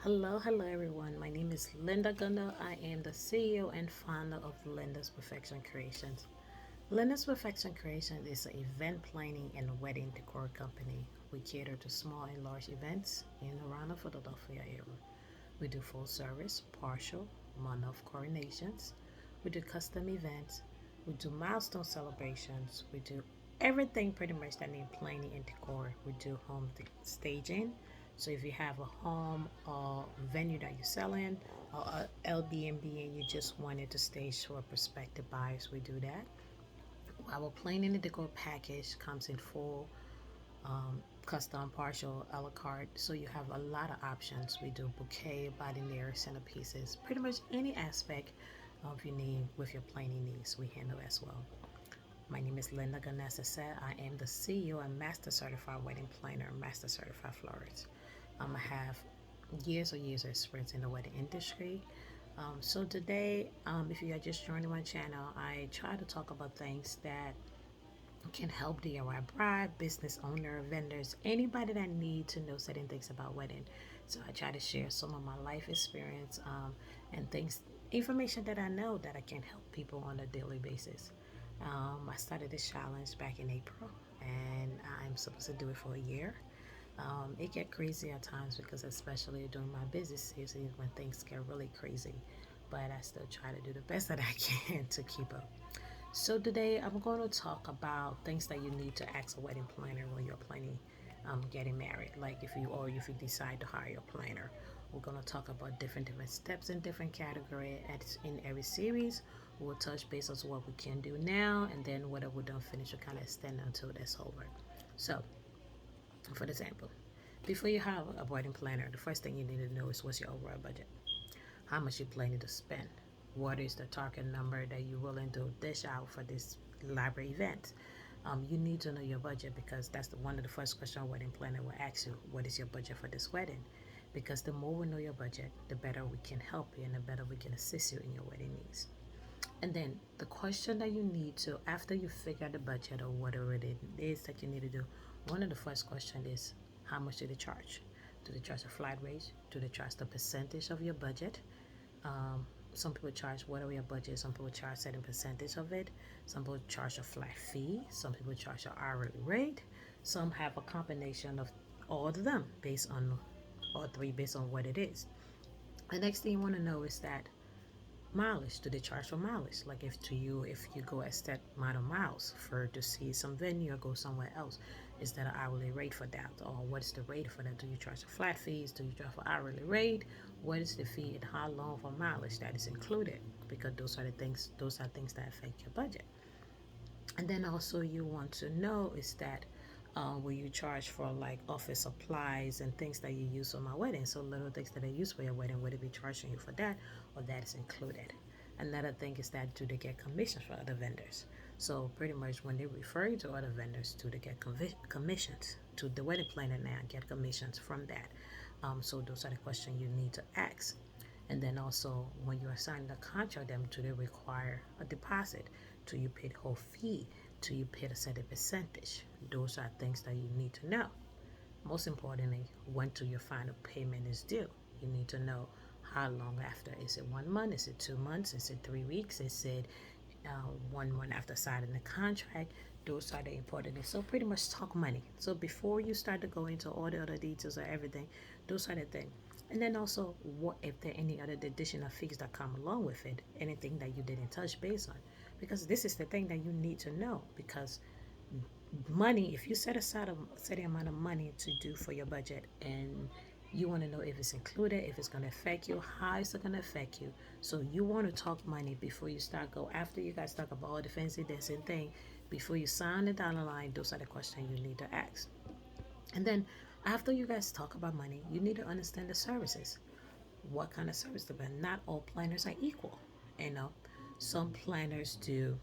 Hello everyone. My name is Linda Gunda. I am the CEO and founder of Linda's Perfection Creations. Linda's Perfection Creations is an event planning and wedding decor company. We cater to small and large events in and around the Philadelphia area. We do full service, partial, month of coronations. We do custom events. We do milestone celebrations. We do everything pretty much that need planning and decor. We do staging. So if you have a home or venue that you're selling or a Airbnb and you just wanted to stage for prospective buyers, we do that. Our planning and decor package comes in full custom, partial, a la carte. So you have a lot of options. We do bouquet, body layer, centerpieces, pretty much any aspect of your need with your planning needs, we handle as well. My name is Linda Ganessa said. I am the CEO and Master Certified Wedding Planner, Master Certified Florist. I have years of experience in the wedding industry. So today, if you are just joining my channel, I try to talk about things that can help DIY bride, business owner, vendors, anybody that need to know certain things about wedding. So I try to share some of my life experience and things, information that I know that I can help people on a daily basis. I started this challenge back in April, and I'm supposed to do it for a year. It get crazy at times because especially during my busy season when things get really crazy, but I still try to do the best that I can to keep up. So today I'm going to talk about things that you need to ask a wedding planner when you're planning getting married. Like if you decide to hire a planner, we're going to talk about different steps in different category. In every series, we'll touch base on what we can do now, and then whatever we don't finish, we'll kind of extend until that's over. So, for example, before you hire a wedding planner, the first thing you need to know is what's your overall budget. How much you planning to spend? What is the target number that you're willing to dish out for this elaborate event? You need to know your budget because that's one of the first questions a wedding planner will ask you. What is your budget for this wedding? Because the more we know your budget, the better we can help you and the better we can assist you in your wedding needs. And then the question that you need to, after you figure out the budget or whatever it is that you need to do, one of the first questions is how much do they charge? Do they charge a flat rate? Do they charge the percentage of your budget? Um, some people charge whatever your budget is. Some people charge a certain percentage of it. Some people charge a flat fee. Some people charge an hourly rate. Some have a combination of all of them based on all three based on what it is. The next thing you want to know is that mileage. Do they charge for mileage? Like if you go a set amount of miles for to see some venue or go somewhere else, is that an hourly rate for that? Or what is the rate for that? Do you charge a flat fees? Do you charge for hourly rate? What is the fee and how long for mileage that is included? Because those are things that affect your budget. And then also you want to know is that will you charge for like office supplies and things that you use for my wedding? So little things that I use for your wedding, would it be charging you for that or that is included? Another thing is that do they get commissions for other vendors? So pretty much when they refer you to other vendors, do they get commissions? To the wedding planner now get commissions from that. So those are the questions you need to ask. And then also, when you are signing the contract, them do they require a deposit? Do you pay the whole fee? Do you pay a certain percentage? Those are things that you need to know. Most importantly, when to your final payment is due. You need to know how long after. Is it 1 month? Is it 2 months? Is it 3 weeks? Is it 1 month after signing the contract? Those are the important things. So pretty much talk money. So before you start to go into all the other details or everything, those are the things. And then also, what if there are any other additional fees that come along with it? Anything that you didn't touch base on? Because this is the thing that you need to know. Because money, if you set aside a certain amount of money to do for your budget and you want to know if it's included, if it's going to affect you, how is it going to affect you. So you want to talk money before you start go. After you guys talk about all the fancy dancing thing, before you sign it down the line, those are the questions you need to ask. And then after you guys talk about money, you need to understand the services. What kind of service to bring? Not all planners are equal. You know, some planners do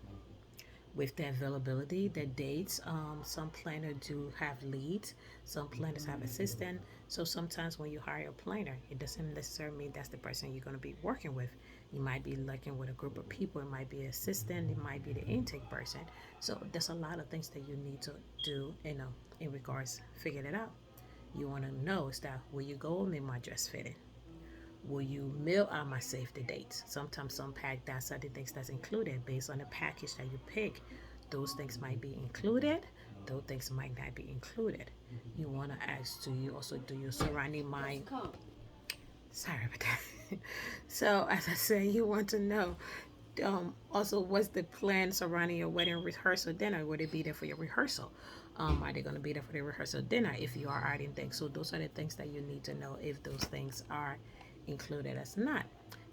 with their availability, their dates. Some planners do have leads. Some planners have assistant. So sometimes when you hire a planner, it doesn't necessarily mean that's the person you're going to be working with. You might be working with a group of people. It might be an assistant. It might be the intake person. So there's a lot of things that you need to do. In regards figuring it out. You want to know is that will you go and make my dress fitting? Will you mail out my save the dates? Sometimes some pack that's certain things that's included based on the package that you pick. Those things might be included. Those things might not be included. You want to ask, do you also do your surrounding mind? Sorry about that. So as I said, you want to know also what's the plan surrounding your wedding rehearsal dinner? Would it be there for your rehearsal? Are they going to be there for the rehearsal dinner if you are adding things? So those are the things that you need to know if those things are included as not.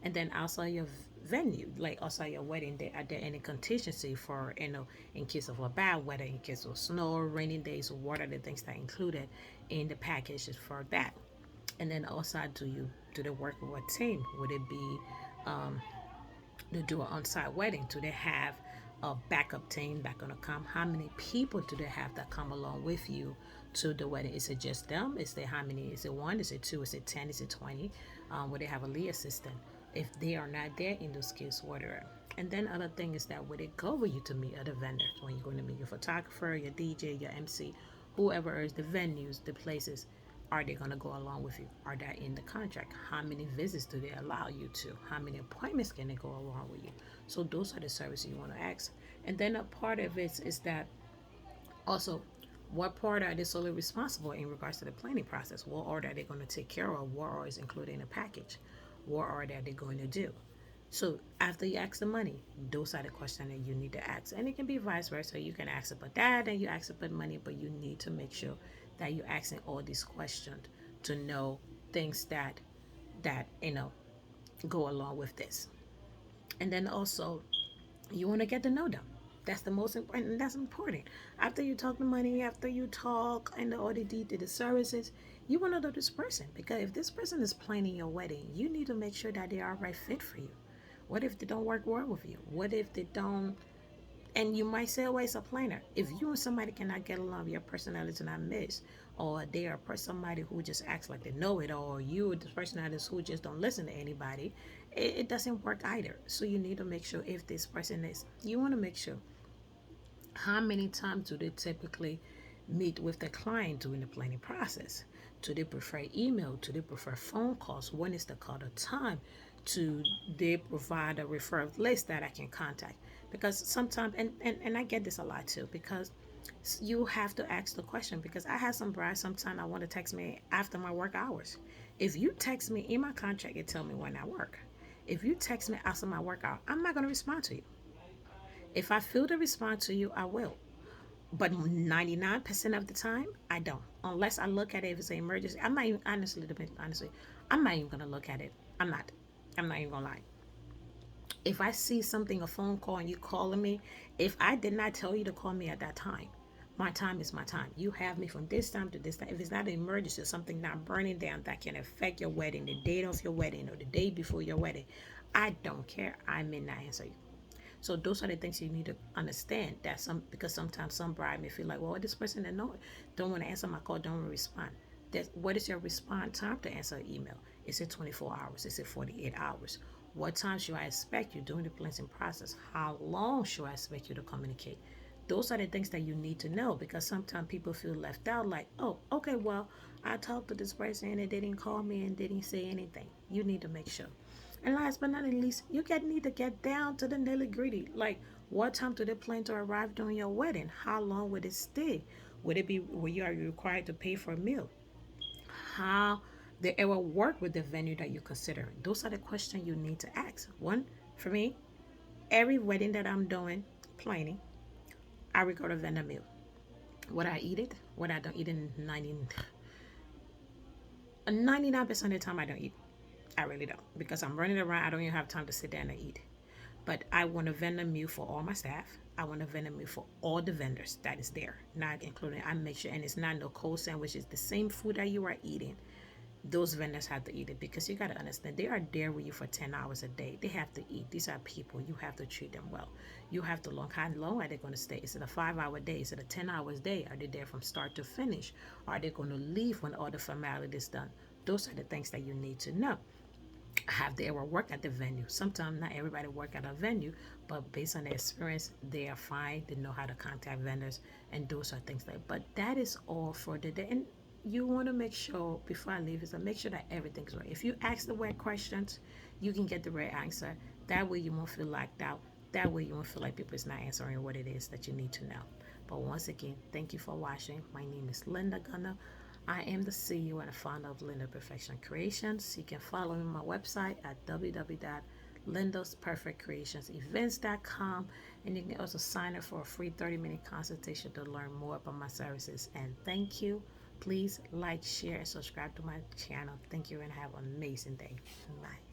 And then also your venue, like also your wedding day. Are there any contingency for, in case of a bad weather, in case of snow, rainy days? What are the things that are included in the packages for that? And then also, do they work with a team? Would it be to do an on-site wedding? Do they have a backup team that gonna come? How many people do they have that come along with you to the wedding? Is it just them? Is there how many? Is it one? Is it two? Is it 10? Is it 20? Would they have a lead assistant? If they are not there in those cases, whatever. And then other thing is that would it go with you to meet other vendors when you're going to meet your photographer, your DJ, your MC, whoever is the venues, the places? Are they going to go along with you? Are they in the contract? How many visits do they allow you to? How many appointments can they go along with you? So those are the services you want to ask. And then a part of it is that also, what part are they solely responsible in regards to the planning process? What order are they going to take care of? What are is included in the package? What order are they going to do? So after you ask the money, those are the questions that you need to ask. And it can be vice versa. You can ask about that and you ask about money, but you need to make sure that you're asking all these questions to know things that go along with this. And then also you want to get to know them. That's the most important. And that's important. After you talk the money, after you talk and the ODD to the services, you want to know this person because if this person is planning your wedding, you need to make sure that they are a right fit for you. What if they don't work well with you? What if they don't? And you might say, "Oh, it's a planner." If you and somebody cannot get along, your personality not mix, or they are somebody who just acts like they know it, or you the personalities who just don't listen to anybody, it doesn't work either. So you need to make sure if this person is, you want to make sure how many times do they typically meet with the client during the planning process? Do they prefer email? Do they prefer phone calls? When is the call to time? Do they provide a referral list that I can contact? Because sometimes, and I get this a lot too, because you have to ask the question. Because I have some brides, sometimes I want to text me after my work hours. If you text me in my contract, it tell me when I work. If you text me after my work hour, I'm not going to respond to you. If I feel to respond to you, I will. But 99% of the time, I don't. Unless I look at it if it's an emergency. I'm not even, honestly, I'm not even going to look at it. I'm not. I'm not even going to lie. If I see something, a phone call, and you calling me, if I did not tell you to call me at that time, my time is my time. You have me from this time to this time. If it's not an emergency, something not burning down that can affect your wedding, the date of your wedding, or the day before your wedding, I don't care. I may not answer you. So those are the things you need to understand. That some because sometimes some bride may feel like, well, this person don't want to answer my call, don't want to respond. What is your response time to answer an email? Is it 24 hours? Is it 48 hours? What time should I expect you during the planning process? How long should I expect you to communicate? Those are the things that you need to know because sometimes people feel left out like, oh, okay, well, I talked to this person and they didn't call me and didn't say anything. You need to make sure. And last but not least, need to get down to the nitty gritty. Like, what time do they plan to arrive during your wedding? How long would it stay? Would it be where you are required to pay for a meal? How they ever work with the venue that you consider? Those are the questions you need to ask. One, for me, every wedding that I'm doing, planning, I record a vendor meal. What I eat it, what I don't eat in 99% of the time I don't eat. I really don't because I'm running around. I don't even have time to sit down and eat. But I want a vendor meal for all my staff. I want a vendor meal for all the vendors that is there, not including. I make sure, and it's not no cold sandwiches. The same food that you are eating, those vendors have to eat it because you got to understand they are there with you for 10 hours a day. They have to eat. These are people. You have to treat them well. You have to look how long are they going to stay? Is it a 5 hour day? Is it a 10 hours day? Are they there from start to finish? Are they going to leave when all the formality is done? Those are the things that you need to know. Have they ever worked at the venue? Sometimes not everybody work at a venue, but based on their experience, they are fine. They know how to contact vendors, and those are things like. But that is all for the day. And you want to make sure before I leave is to make sure that everything's right. If you ask the right questions, you can get the right answer. That way you won't feel locked out. That way you won't feel like people is not answering what it is that you need to know. But once again, thank you for watching. My name is Linda Gunner. I am the CEO and founder of Linda Perfection Creations. You can follow me on my website at www.lindosperfectcreationsevents.com, and you can also sign up for a free 30-minute consultation to learn more about my services. And thank you. Please like, share, and subscribe to my channel. Thank you and have an amazing day. Bye.